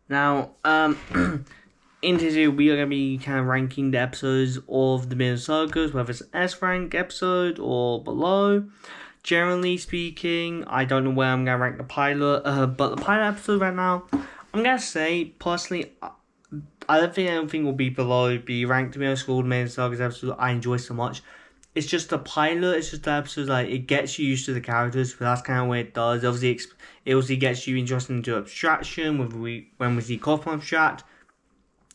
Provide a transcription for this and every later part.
Now, in this video, we are going to be kind of ranking the episodes of the Midnight Circus, whether it's an S rank episode or below. Generally speaking, I don't know where I'm going to rank the pilot, but the pilot episode right now, I'm going to say, personally, I don't think anything will be below, be ranked to be on school, the Midnight Circus episode I enjoy so much. It's just the pilot, it's just the episode, like, it gets you used to the characters, but that's kind of what it does. Obviously, it also gets you interested into abstraction, when we see Kaufman abstract.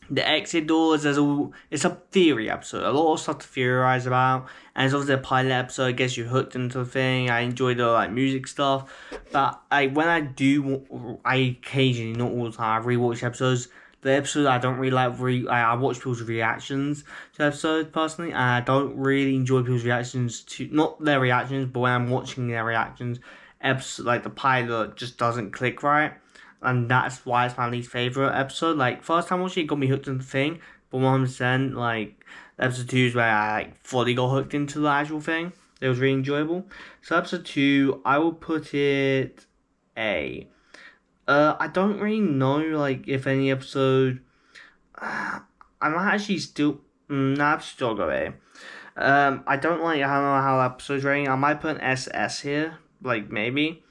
The exit doors, it's a theory episode, a lot of stuff to theorize about, and it's obviously a pilot episode, it gets you hooked into the thing. I enjoy the, like, music stuff, but, when I occasionally, not all the time, I rewatch episodes. The episode I don't really like, I watch people's reactions to episodes personally, and I don't really enjoy people's reactions to, not their reactions, but when I'm watching their reactions, episode, like the pilot just doesn't click right, and that's why it's my least favorite episode. Like, first time watching it got me hooked into the thing, but 100%, like, episode 2 is where I, like, fully got hooked into the actual thing. It was really enjoyable. So episode 2, I will put it A. I don't really know, like, if any episode. I might actually still. Nah, I'll still go A. I don't like. I don't know how the episode's rating. I might put an SS here, like, maybe.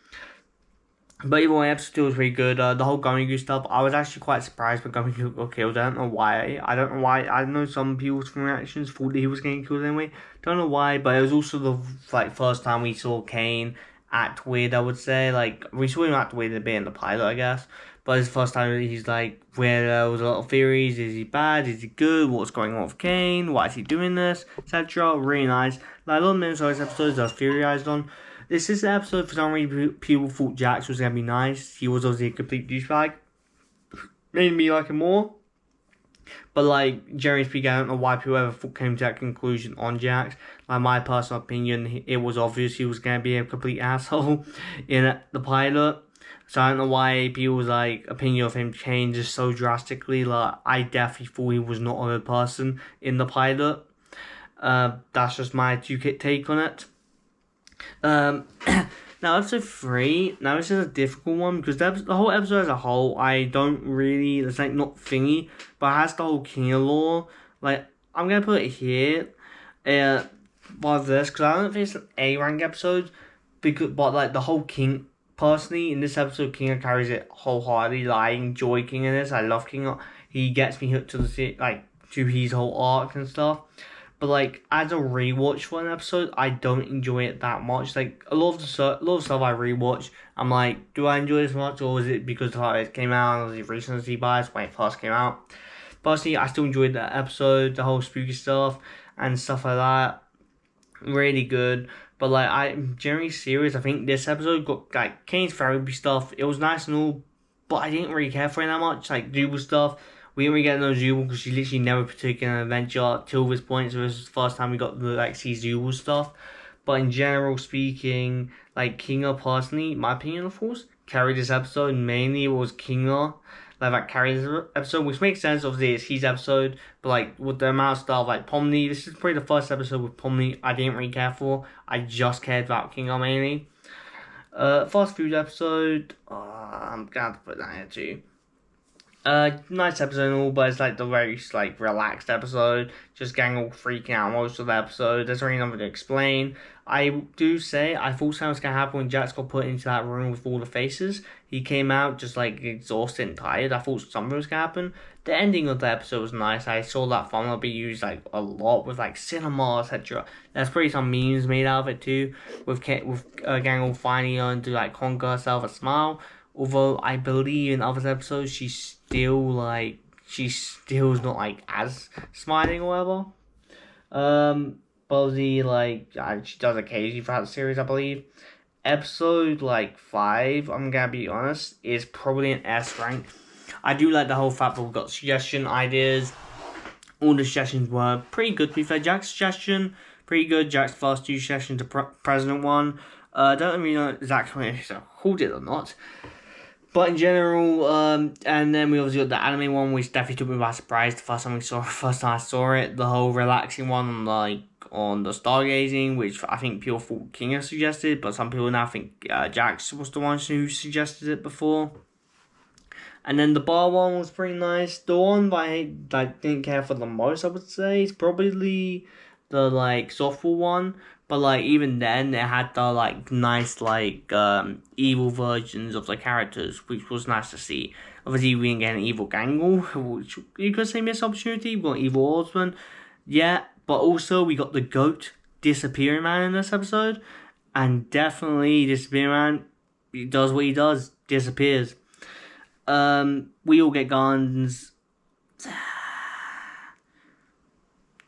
But either way, episode 2 was pretty good. The whole Gummy Goose stuff, I was actually quite surprised when Gummy Goose got killed. I don't know why. I know some people's reactions thought that he was getting killed anyway. Don't know why, but it was also the, like, first time we saw Kane act weird, I would say. Like, we saw him act weird a bit in the pilot, I guess. But it's the first time he's, like, where there was a lot of theories. Is he bad? Is he good? What's going on with Kane? Why is he doing this? Etc. Really nice. Like, a lot of Minnesota's episodes I was theorized on. This is the episode, for some reason, people thought Jax was going to be nice. He was obviously a complete douchebag. Made me like him more. But, like, generally speaking, I don't know why people ever came to that conclusion on Jax. Like, my personal opinion, it was obvious he was going to be a complete asshole in the pilot. So I don't know why people's, like, opinion of him changes so drastically. Like, I definitely thought he was not a good person in the pilot. That's just my take on it. Now episode 3, now this is a difficult one because the whole episode as a whole, I don't really, it's like not thingy, but it has the whole King of Law. Like, I'm gonna put it here, for this, because I don't think it's an A rank episode, but like the whole King, personally, in this episode, King carries it wholeheartedly. Like, I enjoy King in this, I love King. He gets me hooked to to his whole arc and stuff. But, like, as a rewatch for an episode, I don't enjoy it that much. Like, a lot of stuff I rewatch, I'm like, do I enjoy this much, or is it because it came out, or was it recency bias when it first came out? Personally, I still enjoyed that episode, the whole spooky stuff, and stuff like that. Really good. But, like, I'm generally serious. I think this episode got, like, Kane's therapy stuff. It was nice and all, but I didn't really care for it that much. Like, Jubal stuff. We didn't really get to know Jubal because she literally never partook in an adventure till this point. So this was the first time we got to, like, see Jubal stuff. But in general speaking, like, Kinga personally, my opinion of course, carried this episode. Mainly it was Kinga that carried this episode, which makes sense. Obviously it's his episode, but, like, with the amount of stuff, like Pomni, this is probably the first episode with Pomni I didn't really care for. I just cared about Kinga mainly. Fast food episode, I'm gonna have to put that here too. Nice episode and all, but it's like the very, like, relaxed episode. Just gang all freaking out most of the episode. There's really nothing to explain. I do say I thought something was gonna happen when Jax got put into that room with all the faces. He came out just, like, exhausted and tired. I thought something was gonna happen. The ending of the episode was nice. I saw that thumbnail be used, like, a lot with, like, cinema, etc. There's pretty some memes made out of it too. With gang all finally learned to, like, conquer herself a smile. Although I believe in other episodes she's still not, like, as smiling or whatever. But like, she does occasionally throughout the series, I believe. Episode, like, 5, I'm gonna be honest, is probably an S rank. I do like the whole fact that we've got suggestion ideas. All the suggestions were pretty good, to be fair. Jack's suggestion, pretty good. Jack's first 2 suggestions, the president one. Don't really know exactly if he's called it or not. But in general, and then we obviously got the anime one, which definitely took me by surprise. The first time I saw it, the whole relaxing one, like, on the stargazing, which I think people thought King had suggested, but some people now think Jax was the one who suggested it before. And then the bar one was pretty nice. The one that I didn't care for the most, I would say, is probably the like softball one. But like even then, it had the like nice like evil versions of the characters, which was nice to see. Obviously, we didn't get an evil Gangle, which you could say missed opportunity. We got evil Oarsman, yeah. But also we got the goat disappearing man in this episode, and definitely disappearing man. He does what he does, disappears. We all get guns.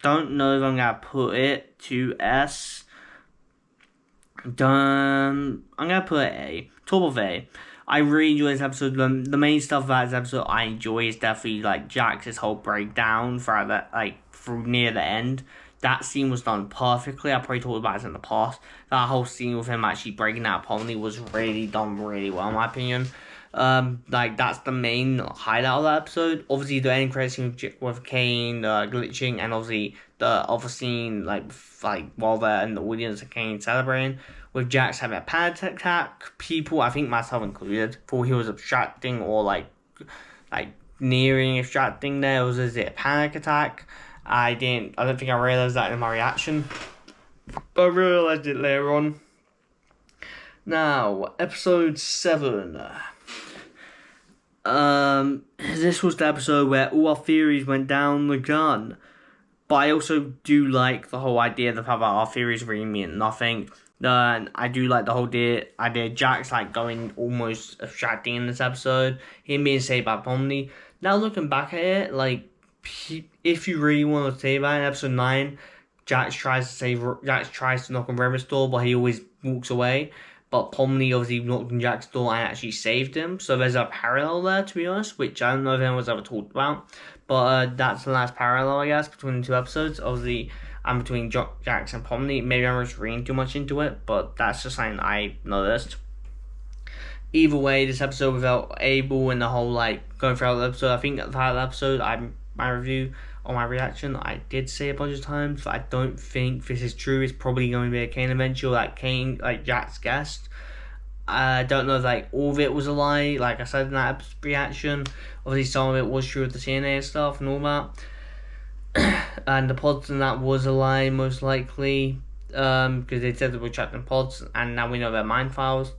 Don't know if I'm gonna put it to S. I'm gonna put A. Top of A. I really enjoy this episode. The main stuff about this episode I enjoy is definitely like Jax's whole breakdown throughout that, like through near the end. That scene was done perfectly. I probably talked about this in the past. That whole scene with him actually breaking out Pomni was really done really well, in my opinion. Like that's the main highlight of that episode. Obviously, the end credit scene with Kane glitching, and obviously the other scene like while they're in the audience and Kane celebrating with Jax having a panic attack. People, I think myself included, thought he was abstracting or like nearing abstracting. There was a panic attack. I don't think I realised that in my reaction, but I realised it later on. Now, episode 7. This was the episode where all our theories went down the gun. But I also do like the whole idea of the fact that our theories really mean nothing. I do like the whole idea of Jax like going almost abstracting in this episode. Him being saved by Pomni. Now looking back at it, like if you really want to say about it, in episode 9, Jax tries to knock on Remy's door, but he always walks away. But Pomni obviously knocked on Jax's door and actually saved him. So there's a parallel there, to be honest, which I don't know if anyone's ever talked about. But that's the last parallel, I guess, between the two episodes. Obviously, and between Jax and Pomni. Maybe I'm just reading too much into it, but that's just something I noticed. Either way, this episode without Abel and the whole like going throughout the episode, I think that episode, my review or my reaction, I did say a bunch of times that I don't think this is true. It's probably going to be a Kane adventure, like Kane, like Jax guessed. I don't know if like all of it was a lie. Like I said in that reaction, obviously some of it was true with the TNA stuff and all that. And the pods and that was a lie, most likely, because they said they were trapped in pods, and now we know they're mind files.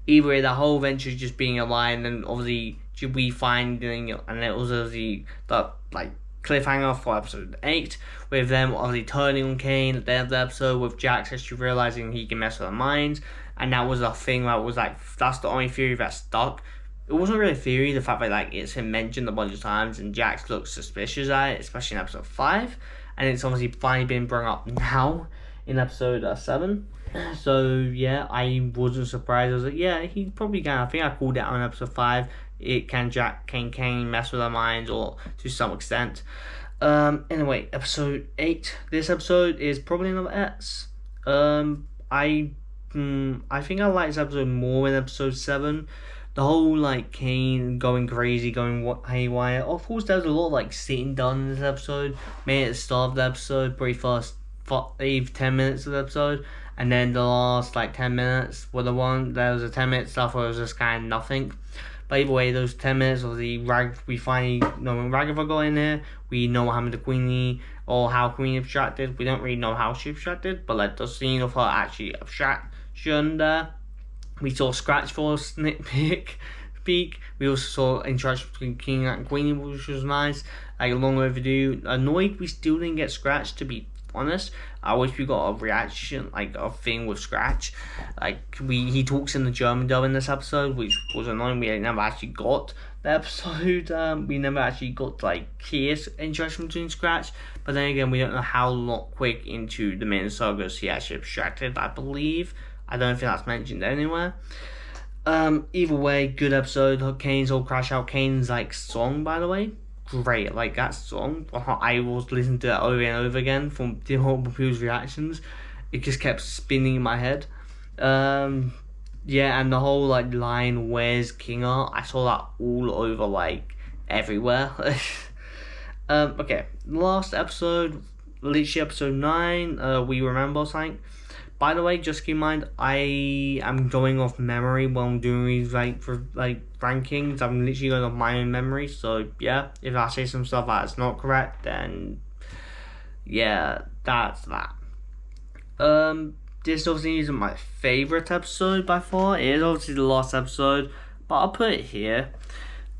Either way, the whole venture just being a lie, and then obviously we finding, and it was obviously the like cliffhanger for episode 8, with them obviously turning on Kane at the end of the episode, with Jax actually realizing he can mess with their minds, and that was a thing that was like, that's the only theory that stuck. It wasn't really a theory, the fact that like it's been mentioned a bunch of times and Jax looks suspicious at it, especially in episode 5, and it's obviously finally been brought up now in episode 7. So yeah, I wasn't surprised. I was like, yeah, he probably can. I think I called it out in episode 5. It can Kane mess with our minds, or to some extent. Anyway, episode 8. This episode is probably another S. I think I like this episode more than episode 7. The whole like Kane going crazy, going haywire. Of course, there's a lot of like sitting done in this episode. Maybe at the start of the episode, probably first 10 minutes of the episode, and then the last like 10 minutes were the one. There was a 10-minute stuff where it was just kind of nothing. But either way, those 10 minutes of the we finally know when Ragnar got in there. We know what happened to Queenie, or how Queenie abstracted. We don't really know how she abstracted, but like the scene of her actually abstraction there. We saw Scratch for a sneak peek. We also saw interaction between King and Queenie, which was nice. Like, long overdue. Annoyed we still didn't get Scratch, to be honest. I wish we got a reaction, like a thing with Scratch. Like, he talks in the German dub in this episode, which was annoying. We never actually got the episode. We never actually got like his interaction between Scratch. But then again, we don't know how quick into the main Circus he actually abstracted, I believe. I don't think that's mentioned anywhere. Either way, good episode. Kane's all crash out. Kane's like song, by the way, great. Like that song, I was listening to it over and over again from different people's reactions. It just kept spinning in my head. Yeah, and the whole like line "Where's King Art?" I saw that all over like everywhere. Okay, last episode, literally episode 9. We remember something. By the way, just keep in mind, I am going off memory when I'm doing these rankings. I'm literally going off my own memory. So yeah, if I say some stuff that's not correct, then yeah, that's that. This obviously isn't my favorite episode by far. It is obviously the last episode, but I'll put it here.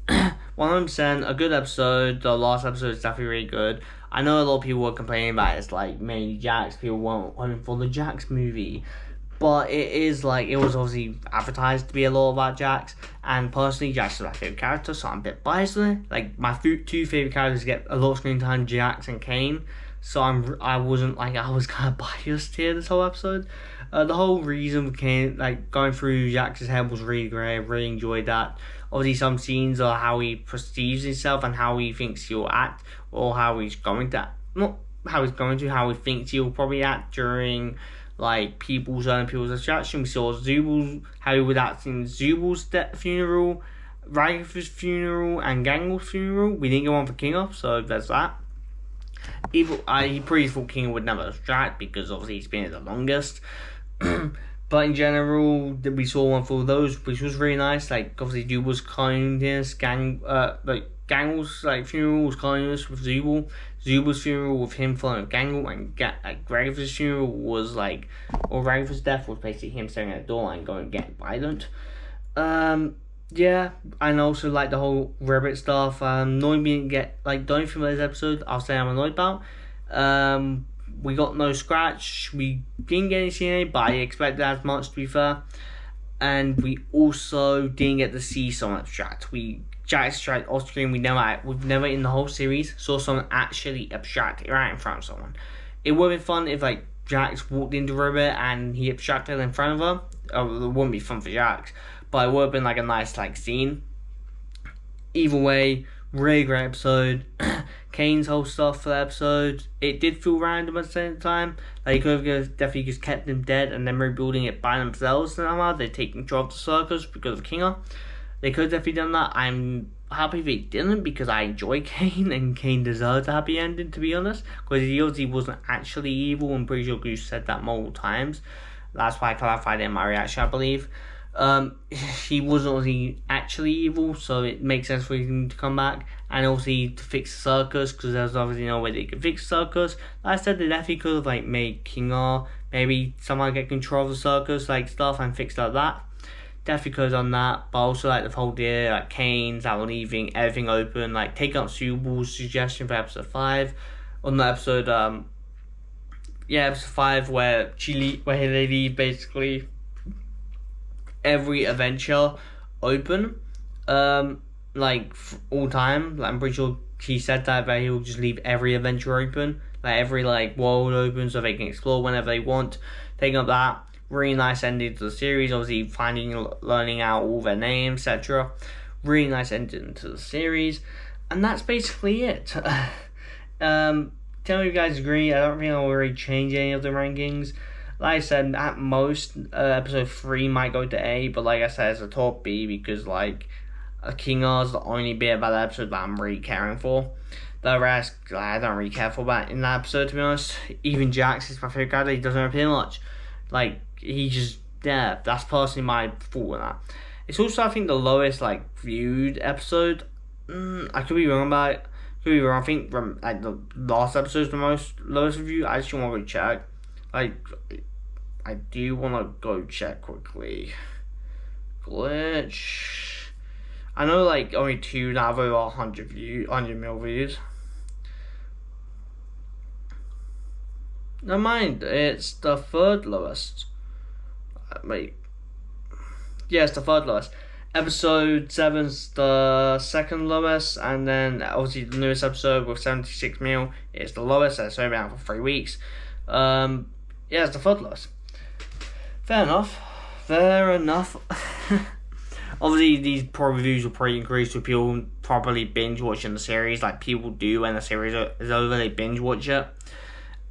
100% a good episode. The last episode is definitely really good. I know a lot of people were complaining about it's like mainly Jax. People weren't hoping for the Jax movie, but it is like, it was obviously advertised to be a lot about Jax. And personally, Jax is my favorite character, so I'm a bit biased with it. Like my two favorite characters get a lot of screen time: Jax and Kane. So I was kind of biased here this whole episode. The whole reason with Kane, like going through Jax's head, was really great. I really enjoyed that. Obviously, some scenes are how he perceives himself and how he thinks he'll act, or how he's going to, not how he's going to, how he thinks he'll probably act during like certain people's distraction. We saw Zubul's, how he would act in Zubul's funeral, Ragatha's funeral, and Gangle's funeral. We didn't get one for Kinga, so there's that. He pretty thought Kinga would never distract because obviously he's been here the longest. But in general, we saw one for those, which was really nice. Like obviously, Zubul's kindness, Gangle's funeral was kindness with Zubul. Zubul's funeral with him following Gangle, and Ragatha's funeral was Ragatha's death was basically him staring at the door and going getting violent. Yeah, and also like the whole rabbit stuff. Annoying me didn't get the only thing about this episode I'll say I'm annoyed about. We got no scratch. We didn't get any CNA, but I expected as much, to be fair. And we also didn't get to see someone abstract. Jax abstract off screen. We've never in the whole series saw someone actually abstract right in front of someone. It would have been fun if Jax walked into Rabbit and he abstracted in front of her. It wouldn't be fun for Jax, but it would have been a nice scene. Either way, really great episode. Kane's whole stuff for the episode, it did feel random at the same time. They could have definitely just kept him dead and then rebuilding it by themselves somehow. They're taking control of the circus because of Kinga. They could have definitely done that. I'm happy they didn't, because I enjoy Kane, and Kane deserves a happy ending, to be honest. Because he obviously wasn't actually evil. I'm pretty sure Goose said that multiple times. That's why I clarified it in my reaction, I believe. He wasn't obviously actually evil, so it makes sense for him to come back, and obviously to fix the circus, because there's obviously no way they could fix the circus. Like I said, they definitely could have made Kinga maybe someone get control of the circus stuff and fix that. Definitely could have done that, but also the whole deal, Kane's leaving everything open, taking up Zubul's suggestion for episode 5 on the episode episode 5 where they leave basically every adventure open, all time. I'm pretty sure he said that he will just leave every adventure open, every world open, so they can explore whenever they want. Taking up that, really nice ending to the series. Obviously, learning out all their names, etc. Really nice ending to the series, and that's basically it. Tell me if you guys agree. I don't think I'll really change any of the rankings. Like I said, at most, episode 3 might go to A, but like I said, it's a top B, because Kinga is the only bit about that episode that I'm really caring for. The rest, I don't really care for that in that episode, to be honest. Even Jax is my favourite character. He doesn't appear much. He just, that's personally my fault with that. It's also, I think, the lowest, viewed episode. I could be wrong about it. I think, the last episode is the lowest reviewed. I just want to go check. I do want to go check quickly. Glitch. I know only 2 now have over 100 mil views. Never mind, it's the third lowest. Wait. Yeah, it's the third lowest. Episode 7's the second lowest, and then obviously the newest episode with 76 mil is the lowest. That's only been out for 3 weeks. Yeah, it's the third lowest. Fair enough. Obviously, these pro reviews will probably increase with people probably binge watching the series, people do when the series is over. They binge watch it.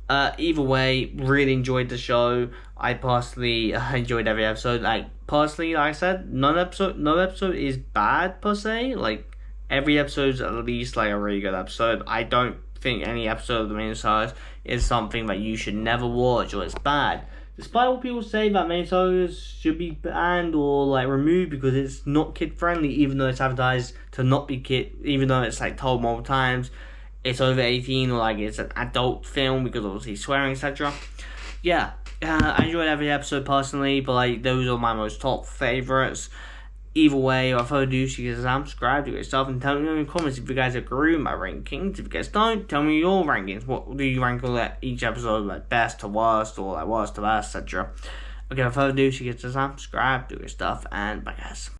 Either way, really enjoyed the show. I personally enjoyed every episode. Personally, like I said, no episode is bad per se. Every episode's at least a really good episode. I don't think any episode of the main series is something that you should never watch or it's bad. despite what people say that many sagas should be banned or like removed because it's not kid friendly, even though it's advertised to not be kid, even though it's like told multiple times it's over 18 or like it's an adult film because obviously swearing, etc. Yeah, I enjoyed every episode personally, but like those are my most top favorites. Either way, without further ado, you guys subscribe to yourself and tell me in the comments if you guys agree with my rankings. If you guys don't, tell me your rankings. What do you rank each episode, like best to worst or like worst to best, etc. Okay, without further ado, you guys subscribe to your stuff and bye guys.